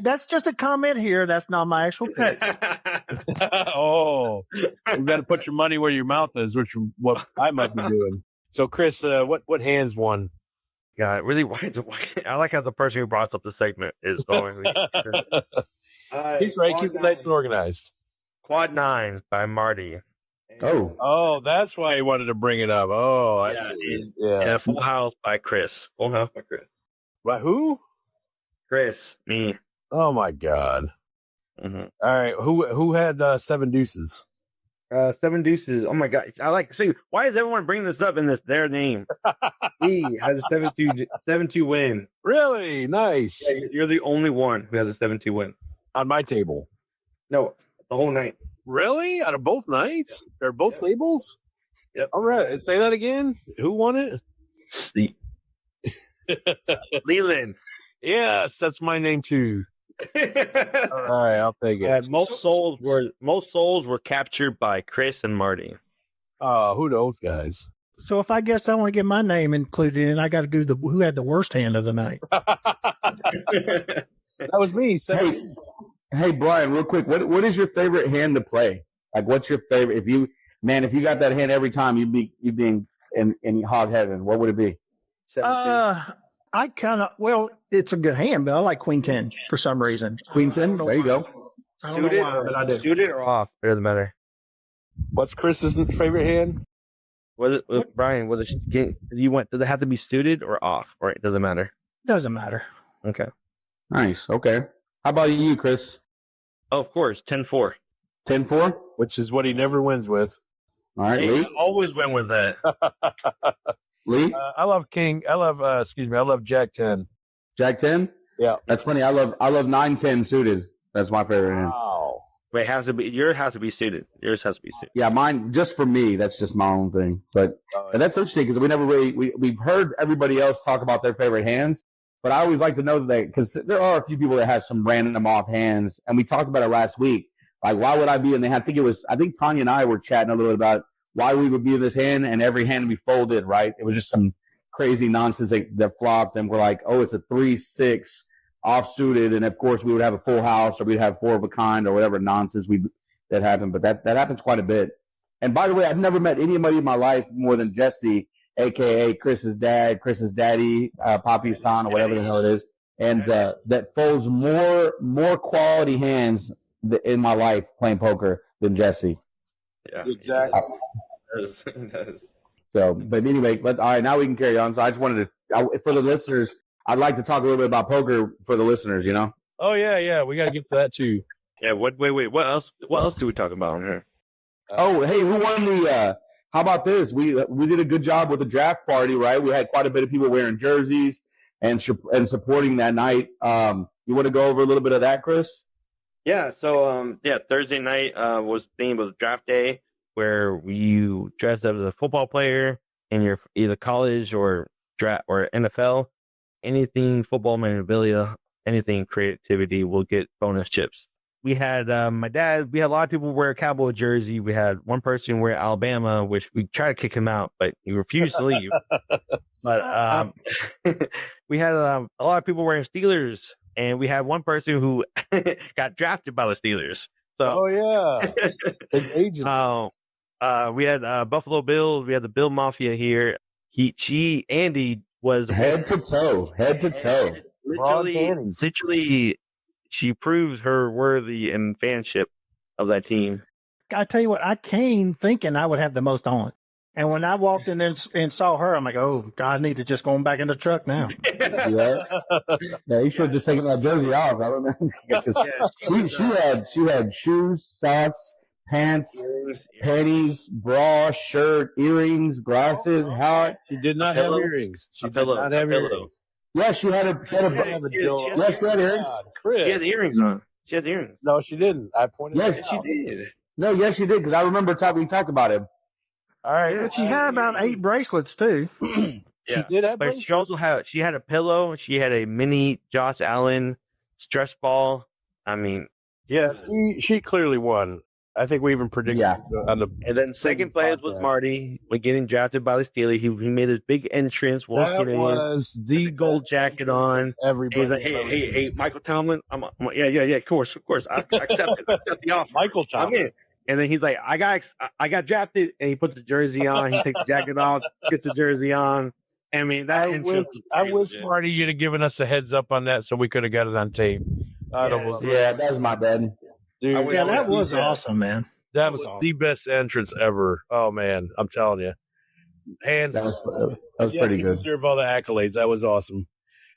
That's just a comment here. That's not my actual pick. Oh, you got to put your money where your mouth is, which is what I might be doing. So, Chris, what hands won? Yeah, really. I like how the person who brought up the segment is going. He's right. Keep it nice and organized. Quad 9 by Marty. Oh, that's why he wanted to bring it up. Oh, And Full House by Chris. Full House by Chris. By who? Chris, me. Oh my God. Mm-hmm. All right, who had 7 deuces? 7 deuces. Oh my God! See, why is everyone bringing this up in their name? He has a 7-2 win. Really nice. Yeah, you're the only one who has a 7-2 win on my table. No, the whole night. Really? Out of both nights? Or both tables? Yep. All right. Say that again. Who won it? Leland. Yes, that's my name too. All right, I'll take it. Most souls were captured by Chris and Marty. Who knows, guys? So if I guess I want to get my name included in, I got to do who had the worst hand of the night. That was me. Hey, Brian, real quick, what is your favorite hand to play? Like, what's your favorite? If you got that hand every time, you'd be in hog heaven. What would it be? It's a good hand, but I like Queen 10 for some reason. Queen 10, there you go. I don't know why, but I do. Suited or off? It doesn't matter. What's Chris's favorite hand? Brian, does it have to be suited or off? Or it doesn't matter? Doesn't matter. Okay. Nice. Okay. How about you, Chris? Oh, of course. 10-4. 10-4? Which is what he never wins with. All right, Lee. I always win with that. Lee? I love King. I love Jack 10. Jack 10? Yeah. That's funny. I love 9-10 suited. That's my favorite hand. Wow. Wait, yours has to be suited. Yours has to be suited. Yeah, mine, just for me, that's just my own thing. But that's interesting because we never really, we've heard everybody else talk about their favorite hands. But I always like to know that because there are a few people that have some random off hands. And we talked about it last week. Like, why would I be in the hand? I think Tanya and I were chatting a little bit about why we would be in this hand and every hand would be folded, right? It was just some crazy nonsense that flopped. And we're like, oh, it's a 3-6 off suited. And of course we would have a full house or we'd have 4 of a kind or whatever nonsense that happened. But that happens quite a bit. And by the way, I've never met anybody in my life more than Jesse. aka Chris's dad, Chris's daddy, Papi's son, or whatever the hell it is, and that folds more quality hands in my life playing poker than Jesse. Yeah, Exactly. it does. So, but anyway, all right, now we can carry on. So I just wanted to, for the listeners, I'd like to talk a little bit about poker for the listeners. You know. Oh yeah, we got to get to that too. Yeah. Wait. What else? What else do we talk about on here? Oh, hey, who won the? How about this? We did a good job with the draft party, right? We had quite a bit of people wearing jerseys and supporting that night. You want to go over a little bit of that, Chris? Yeah. So Thursday night was the theme of the draft day, where you dressed up as a football player in your either college or draft or NFL. Anything football memorabilia, anything creativity will get bonus chips. We had my dad. We had a lot of people wear a Cowboy jersey. We had one person wear Alabama, which we tried to kick him out, but he refused to leave. But we had a lot of people wearing Steelers, and we had one person who got drafted by the Steelers. So, Oh yeah, his agent. we had Buffalo Bills. We had the Bill Mafia here. Andy was Head to toe. Literally, she proves her worthy and fanship of that team. I tell you what, I came thinking I would have the most on. And when I walked in and saw her, I'm like, oh, God, I need to just go back in the truck now. Yeah, you should have just taken that jersey off. I don't know. she had shoes, socks, pants, panties, bra, shirt, earrings, glasses, hat. She did not have earrings. She did not have earrings. Yeah, she had earrings. She had the earrings on. She had the earrings. No, she didn't. I pointed. Yes, it She out. did. No, yes, she did, because I remember we talked about him. All right. But she had about 8 bracelets, too. She did have, But she also had a pillow. She had a mini Josh Allen stress ball. I mean, yeah, she clearly won. I think we even predicted on the. and then second place was Marty. When getting drafted by the Steelers, he made his big entrance. That was the gold jacket on. Everybody. He's like, hey, Michael Tomlin. I'm yeah. Of course. I accept it. I accept the offer. Michael I'm Tomlin. in. And then he's like, I got drafted, and he put the jersey on. He takes the jacket off, gets the jersey on. I mean, that I wish Marty you'd have given us a heads up on that so we could have got it on tape. Yeah, that was my bad. Dude, Yeah, that was awesome, man. That was the best entrance ever. Oh man, I'm telling you, hands. That was pretty good. Deserve all the accolades. That was awesome.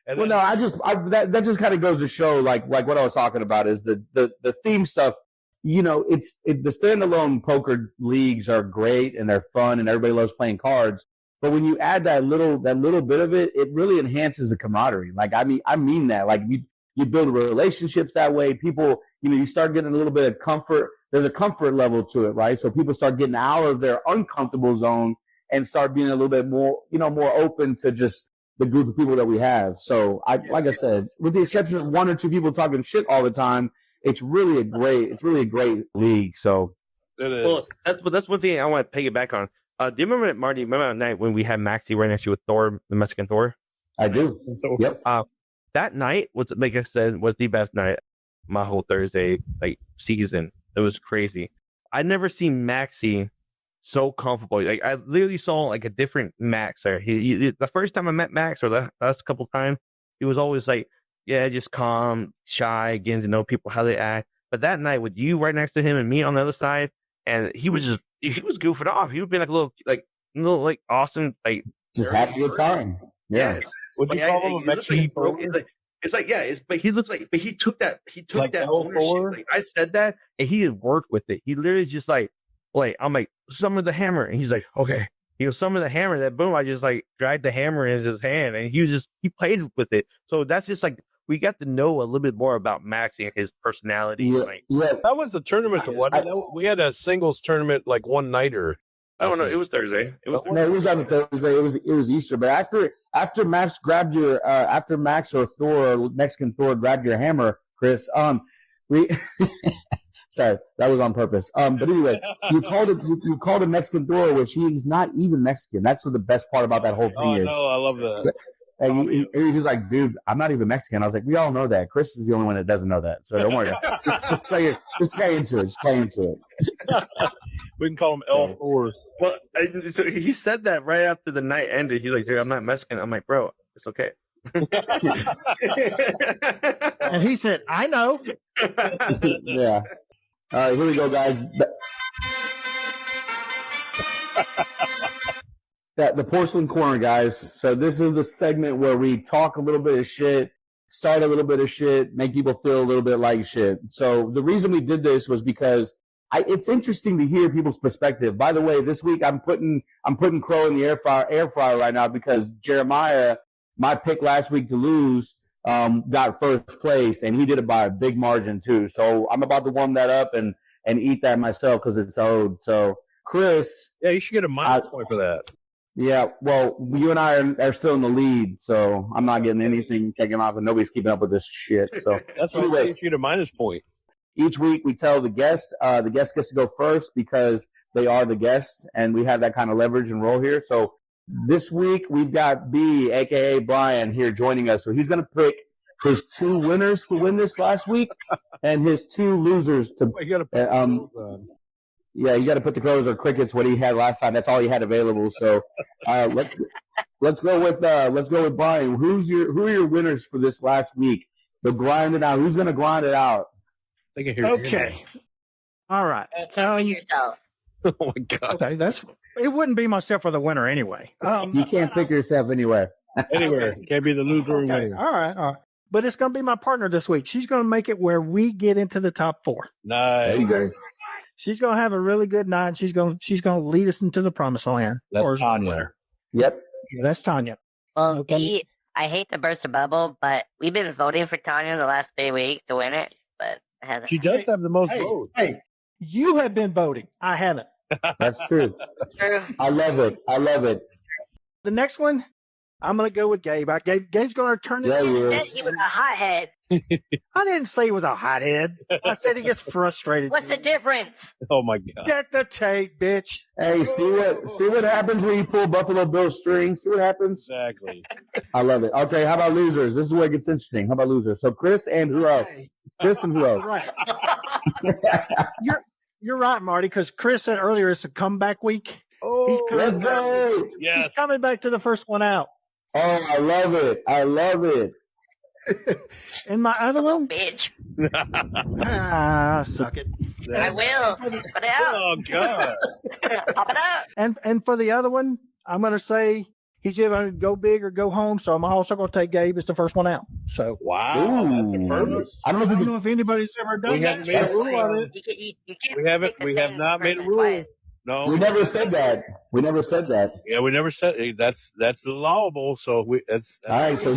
And Well, no, that just kind of goes to show, like what I was talking about is the theme stuff. You know, the standalone poker leagues are great and they're fun and everybody loves playing cards. But when you add that little bit of it, it really enhances the camaraderie. Like I mean that. Like you build relationships that way. People, you start getting a little bit of comfort. There's a comfort level to it, right? So people start getting out of their uncomfortable zone and start being a little bit more, more open to just the group of people that we have. So like I said, with the exception of 1 or 2 people talking shit all the time, it's really a great league. So it is. Well, that's one thing I want to piggyback on. Do you remember, Marty? Remember that night when we had Maxie right next to you with Thor, the Mexican Thor? I do. Yep. That night was, like I said, was the best night my whole Thursday season. It was crazy. I'd never seen Maxie so comfortable. Like I literally saw a different Max there. He the first time I met Max, or the last couple times, he was always just calm, shy, getting to know people, how they act. But that night with you right next to him and me on the other side, and he was goofing off. He would be a little awesome, just have a good time. Yeah. Yes. Would you call him a Mexican poker? But he took that ownership. I said that, and he had worked with it. He literally just I'm like, summon the hammer, and he's like, okay. He was summon the hammer. That boom, I just dragged the hammer in his hand, and he played with it. So that's just we got to know a little bit more about Max and his personality. Yeah. That was the tournament. We had a singles tournament one nighter. I don't know. It was Thursday. It was on a Thursday. It was Easter. But after Max grabbed after Max or Thor or Mexican Thor grabbed your hammer, Chris, sorry, that was on purpose. But anyway, you called him Mexican Thor, which he's not even Mexican. That's what the best part about that whole thing is. Oh, no, I love that. And he's like, dude, I'm not even Mexican. I was like, we all know that. Chris is the only one that doesn't know that. So don't worry. Just play into it. Just play into it. We can call him El Thor. Well, so he said that right after the night ended. He's like, dude, I'm not Mexican. I'm like, bro, it's okay. And he said, I know. Yeah. All right, here we go, guys. The Porcelain Corner, guys. So this is the segment where we talk a little bit of shit, start a little bit of shit, make people feel a little bit like shit. So the reason we did this was because it's interesting to hear people's perspective. By the way, this week I'm putting Crow in the air fryer right now because Jeremiah, my pick last week to lose, got first place, and he did it by a big margin too. So I'm about to warm that up and eat that myself because it's owed. So Chris, Yeah, you should get a minus point for that. yeah, well, you and I are still in the lead, so I'm not getting anything taken off, and nobody's keeping up with this shit. So That's why anyway, you should get a minus point. each week we tell the guest gets to go first because they are the guests, and we have that kind of leverage and role here. So this week we've got B, aka Brian, here joining us. So he's going to pick his 2 winners to win this last week, and his 2 losers to. You gotta put Yeah, you got to put the crows or crickets what he had last time. That's all he had available. So let's go with Brian. Who are your winners for this last week? The grind it out. Who's going to grind it out? I can hear Okay. All right. Tell yourself. Oh my god! Okay, it wouldn't be myself for the winner anyway. You can't pick yourself anywhere. Anywhere can't be the loser or Okay, winner. all right. But it's going to be my partner this week. She's going to make it where we get into the top 4. Nice. There you go. She's going to have a really good night. She's going to lead us into the promised land. That's Tanya. Yep. Yeah, that's Tanya. Well, Okay. I hate to burst a bubble, but we've been voting for Tanya the last 3 weeks to win it, but it hasn't. She does have the most votes. Hey, you have been voting. I haven't. That's true. True. I love it. The next one, I'm going to go with Gabe. Gabe's going to turn it. Yeah, he Said is. he was a hothead. I didn't say he was a hothead. I said he gets frustrated. What's the difference? Oh my god! Get the tape, bitch. Hey, see what happens when you pull Buffalo Bill string? See what happens? Exactly. I love it. Okay, how about losers? This is where it gets interesting. How about losers? So Chris and who else? Chris and who else? Right. You're right, Marty, because Chris said earlier it's a comeback week. Oh, Let's go. yes. He's coming back to the first one out. Oh, I love it. And my other one, Bitch. suck it. I will. Put it out. Oh god! Pop it out. And for the other one, I'm going to say he's either going to go big or go home. So I'm also going to take Gabe as the first one out. So Wow, that's perfect. I don't know I if don't you know if anybody's ever done We that. haven't made a rule on it. You can't We have not made a rule. No. we never said that. We never said that. Yeah, we never said that's allowable. So that's All right, so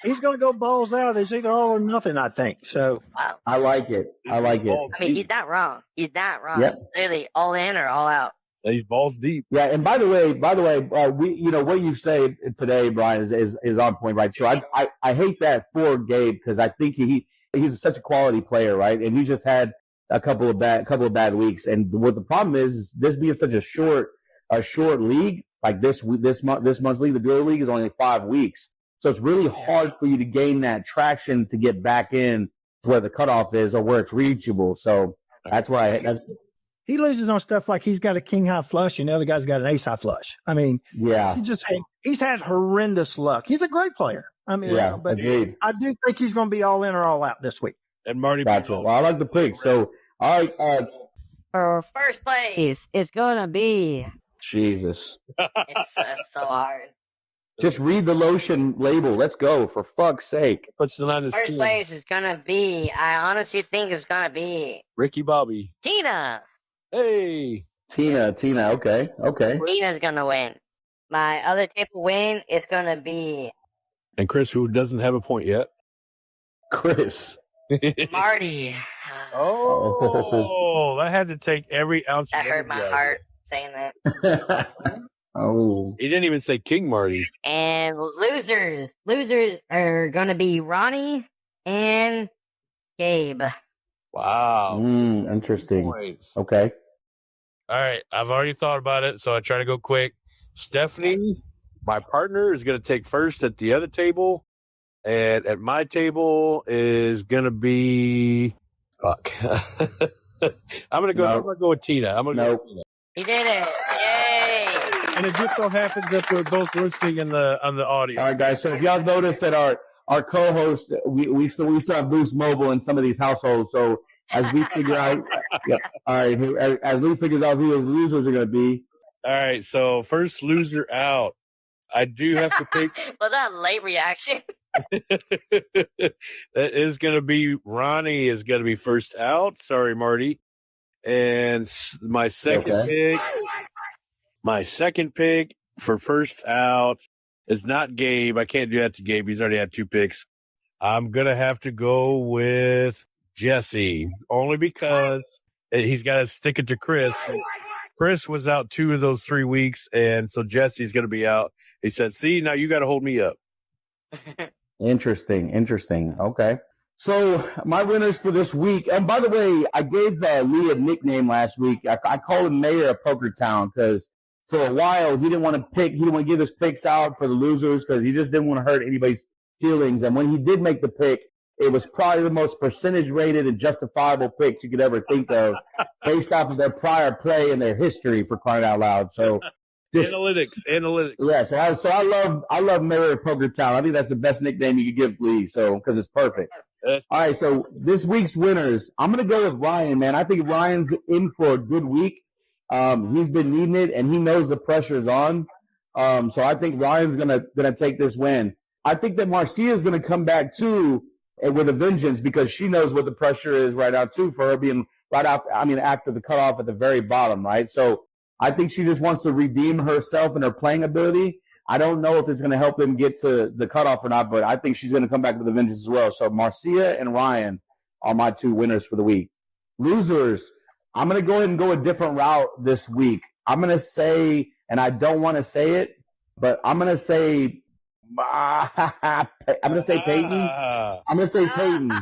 He's going to go balls out. It's either all or nothing, I think. So Wow. I like it. I mean, he's not wrong. He's not wrong. Yep. Literally, all in or all out. He's balls deep. Yeah, and by the way, we what you say today, Brian, is on point, right? So I hate that for Gabe because I think he's such a quality player, right? And he just had a couple of bad weeks. And what the problem is this being such a short league, like this month's league, the Bureau League is only 5 weeks. So it's really hard for you to gain that traction to get back in to where the cutoff is or where it's reachable. So that's why he loses on stuff like he's got a king high flush and the other guy's got an ace high flush. I mean, yeah. he's had horrendous luck. He's a great player. I mean, Yeah, but agreed. I do think he's going to be all in or all out this week. And Marty. Gotcha. Well, I like the pick. So, all right. For first place. It's gonna be Jesus. It's so hard. Just read the lotion label. Let's go, for fuck's sake. Puts it on his First team. place is gonna be, I honestly think it's gonna be Ricky Bobby. Tina. Hey. Tina, okay. Tina's gonna win. My other table win is gonna be And Chris, who doesn't have a point yet. Chris. Marty. Oh, that had to take every ounce. That of hurt my energy out of heart saying that. Oh. it. He didn't even say King Marty. And losers are gonna be Ronnie and Gabe. Wow. Interesting. Points. Okay. All right, I've already thought about it, so I try to go quick. Stephanie, my partner, is going to take first at the other table, and at my table is going to be fuck. I'm going to go with Tina. I'm going to go with Tina. He did it! Yay! And it just so happens that we're both listening on the audio. All right, guys. So if y'all notice that our co-host, we still have Boost Mobile in some of these households. So as we figure out, as Lee figures out who his losers are going to be. All right, so first loser out. I do have to pick. Was that a late reaction? That is going to be Ronnie is going to be first out. Sorry, Marty. And my second pick for first out is not Gabe. I can't do that to Gabe. He's already had 2 picks. I'm going to have to go with Jesse, only because he's got to stick it to Chris. Chris was out 2 of those 3 weeks, and so Jesse's going to be out. He said, see, now you got to hold me up. Interesting. Okay. So my winners for this week, and by the way, I gave Lee a nickname last week. I called him Mayor of Poker Town because for a while he didn't want to give his picks out for the losers because he just didn't want to hurt anybody's feelings. And when he did make the pick, it was probably the most percentage rated and justifiable picks you could ever think of based off of their prior play and their history, for crying out loud. So Analytics. Yeah, so I love Mayor of Poker Town. I think that's the best nickname you could give Lee, so because it's perfect. All right, so this week's winners, I'm gonna go with Ryan, man. I think Ryan's in for a good week. He's been needing it, and he knows the pressure is on. So I think Ryan's gonna take this win. I think that Marcia's gonna come back too with a vengeance because she knows what the pressure is right now too for her being after the cutoff at the very bottom, right? So I think she just wants to redeem herself and her playing ability. I don't know if it's going to help them get to the cutoff or not, but I think she's going to come back with a vengeance as well. So Marcia and Ryan are my 2 winners for the week. Losers, I'm going to go ahead and go a different route this week. I'm going to say, and I don't want to say it, but I'm going to say Peyton. I'm going to say Peyton.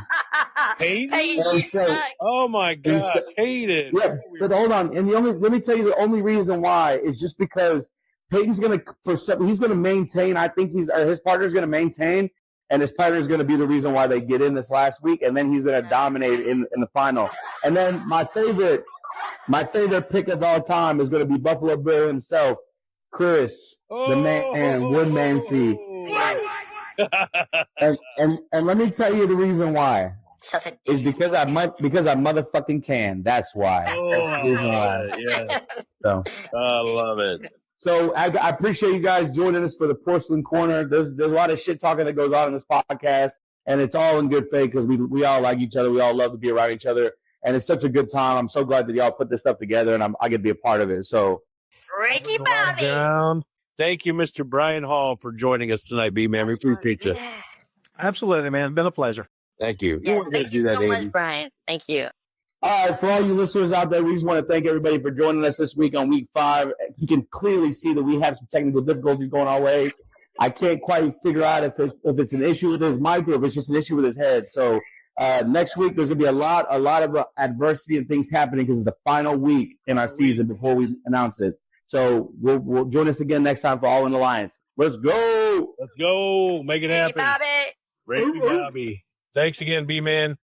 Peyton? Oh my God, Peyton. Yeah, but hold on. And let me tell you the only reason why is just because Peyton's he's gonna maintain. I think his partner's gonna maintain, and his partner's gonna be the reason why they get in this last week, and then he's gonna dominate in the final. And then my favorite pick of all time is gonna be Buffalo Bill himself, Chris, the man, Woodman C. and let me tell you the reason why. It's because I motherfucking can. That's why. That's the reason why. Yeah. So I love it. So I appreciate you guys joining us for the Porcelain Corner. There's a lot of shit talking that goes on in this podcast, and it's all in good faith because we all like each other. We all love to be around each other, and it's such a good time. I'm so glad that y'all put this stuff together, and I get to be a part of it. So, Ricky Bobby. Thank you, Mr. Brian Hall, for joining us tonight, B-Man. We appreciate you. Absolutely, man. Been a pleasure. Thank you. Yeah, thank you so much, Brian. Thank you. All right, for all you listeners out there, we just want to thank everybody for joining us this week on week 5. You can clearly see that we have some technical difficulties going our way. I can't quite figure out if it's an issue with his mic or if it's just an issue with his head. So next week there's going to be a lot of adversity and things happening because it's the final week in our season before we announce it. So we'll join us again next time for All in Alliance. Let's go. Let's go. Make it happen. Ricky Bobby. Ricky Bobby. Thanks again, B-Man.